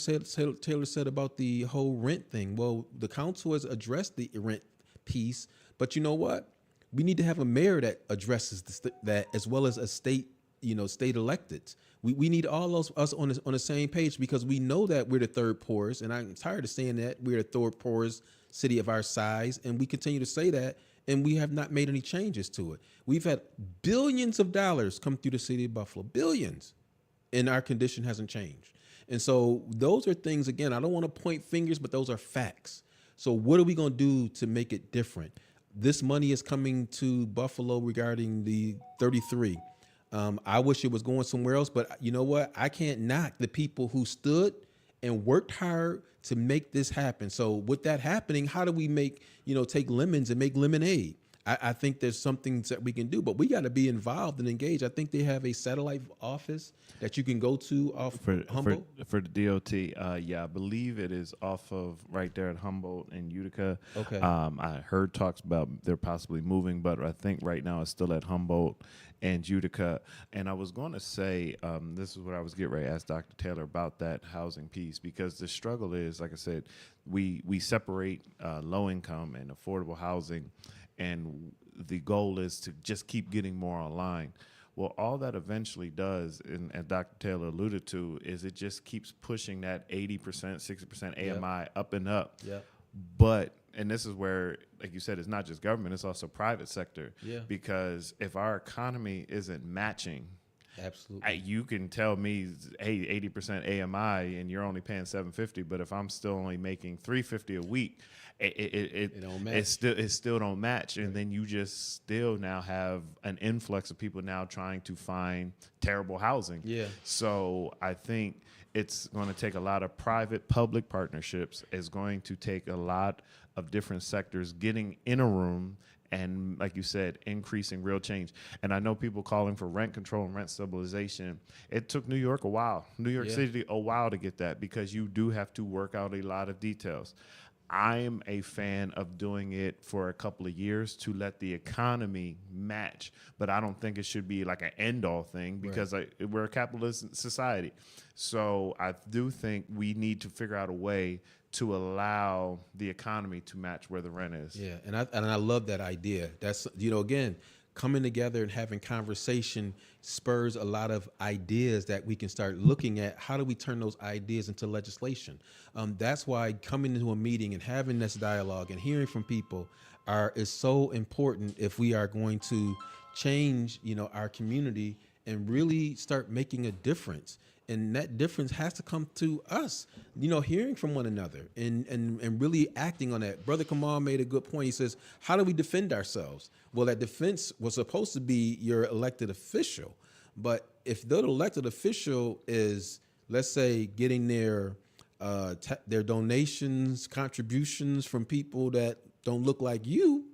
Taylor said about the whole rent thing. Well, the council has addressed the rent piece, but you know what? We need to have a mayor that addresses that, as well as a state electeds. We need all us on the same page, because we know that we're the third poorest, and I'm tired of saying that we're the third poorest city of our size, and we continue to say that. And we have not made any changes to it. We've had billions of dollars come through the city of Buffalo, billions, and our condition hasn't changed. And so those are things, again, I don't want to point fingers, but those are facts. So what are we going to do to make it different? This money is coming to Buffalo regarding the 33. I wish it was going somewhere else, but you know what? I can't knock the people who stood and worked hard to make this happen. So with that happening, how do we take lemons and make lemonade? I think there's some things that we can do, but we got to be involved and engaged. I think they have a satellite office that you can go to off Humboldt. For the DOT, I believe it is off of right there at Humboldt and Utica. Okay. I heard talks about they're possibly moving, but I think right now it's still at Humboldt and Utica. And I was going to say, this is what I was getting ready to ask Dr. Taylor about that housing piece, because the struggle is, like I said, we separate low income and affordable housing, and the goal is to just keep getting more online. Well, all that eventually does, and as Dr. Taylor alluded to, is it just keeps pushing that 80%, 60% AMI up and up. Yeah. But, and this is where, like you said, it's not just government, it's also private sector. Yeah. Because if our economy isn't matching, absolutely, you can tell me, hey, 80% AMI and you're only paying $750, but if I'm still only making $350 a week, it don't match. It still don't match. And then you just still now have an influx of people now trying to find terrible housing. Yeah. So I think it's going to take a lot of private-public partnerships. It's going to take a lot of different sectors getting in a room and, like you said, increasing real change. And I know people calling for rent control and rent stabilization. It took New York City a while to get that, because you do have to work out a lot of details. I'm a fan of doing it for a couple of years to let the economy match, but I don't think it should be like an end-all thing because we're a capitalist society. So I do think we need to figure out a way to allow the economy to match where the rent is. Yeah, and I love that idea. That's, again, coming together and having conversation spurs a lot of ideas that we can start looking at. How do we turn those ideas into legislation? That's why coming into a meeting and having this dialogue and hearing from people is so important if we are going to change, our community and really start making a difference. And that difference has to come to us, hearing from one another and really acting on that. Brother Kamal made a good point. He says, how do we defend ourselves? Well, that defense was supposed to be your elected official. But if the elected official is, let's say, getting their donations, contributions from people that don't look like you,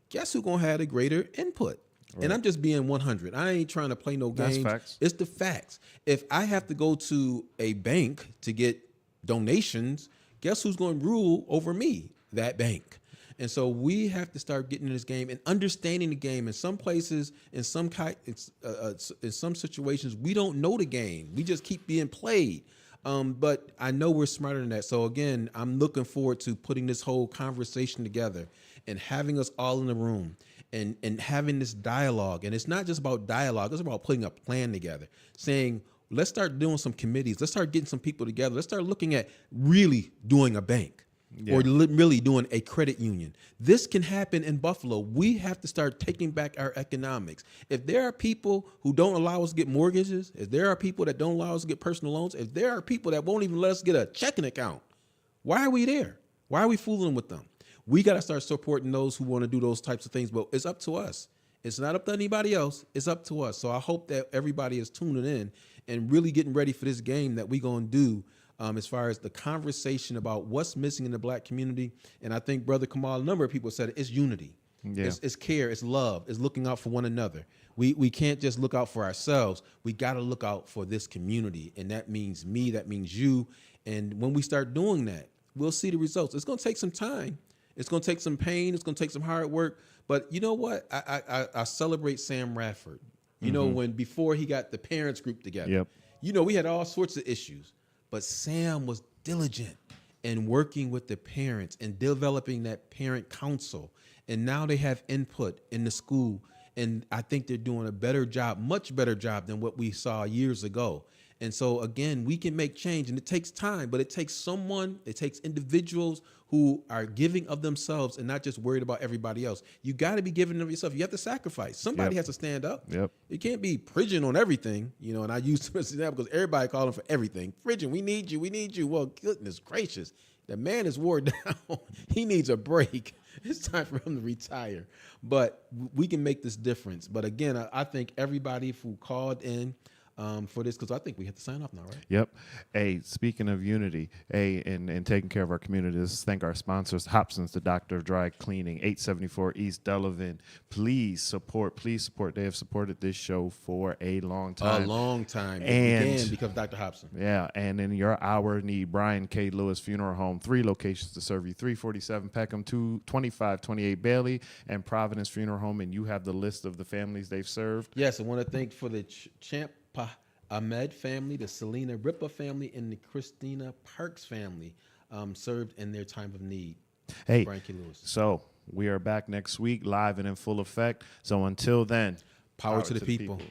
guess who's going to have a greater input? Right. And I'm just being 100. I ain't trying to play no games. That's facts. It's the facts. If I have to go to a bank to get donations, guess who's going to rule over me? That bank. And so we have to start getting in this game and understanding the game. In some places, in some situations, we don't know the game. We just keep being played. But I know we're smarter than that. So again, I'm looking forward to putting this whole conversation together and having us all in the room. And having this dialogue. And it's not just about dialogue. It's about putting a plan together, saying, let's start doing some committees. Let's start getting some people together. Let's start looking at really doing a bank or really doing a credit union. This can happen in Buffalo. We have to start taking back our economics. If there are people who don't allow us to get mortgages, if there are people that don't allow us to get personal loans, if there are people that won't even let us get a checking account, why are we there? Why are we fooling with them? We got to start supporting those who want to do those types of things, but it's up to us. It's not up to anybody else. It's up to us. So I hope that everybody is tuning in and really getting ready for this game that we're going to do as far as the conversation about what's missing in the Black community. And I think Brother Kamal, a number of people said it's unity. Yeah. It's care. It's love. It's looking out for one another. We can't just look out for ourselves. We got to look out for this community. And that means me. That means you. And when we start doing that, we'll see the results. It's going to take some time. It's going to take some pain. It's going to take some hard work. But you know what? I celebrate Sam Radford. You know, before he got the parents group together, we had all sorts of issues. But Sam was diligent in working with the parents and developing that parent council. And now they have input in the school. And I think they're doing a better job, much better job than what we saw years ago. And so, again, we can make change, and it takes time, but it takes individuals who are giving of themselves and not just worried about everybody else. You got to be giving of yourself. You have to sacrifice. Somebody has to stand up. You can't be Pridgen on everything, and I use this example because everybody calling for everything. Pridgen, we need you. Well, goodness gracious. The man is wore down. He needs a break. It's time for him to retire. But we can make this difference. But again, I think everybody who called in for this, because I think we have to sign off now, right? Yep. Hey, speaking of unity, and taking care of our communities, thank our sponsors, Hobson's, the Doctor of Dry Cleaning, 874 East Delavan. Please support. They have supported this show for a long time. A long time. And it began because of Dr. Hobson. Yeah, and in your hour of need, Brian K. Lewis Funeral Home, 3 locations to serve you, 347 Peckham, 2528 Bailey, and Providence Funeral Home, and you have the list of the families they've served. Yes, I want to thank for the Champ Ahmed family, the Selena Ripa family, and the Christina Parks family served in their time of need. Hey, Brian K. Lewis. So we are back next week, live and in full effect. So until then, power to the people.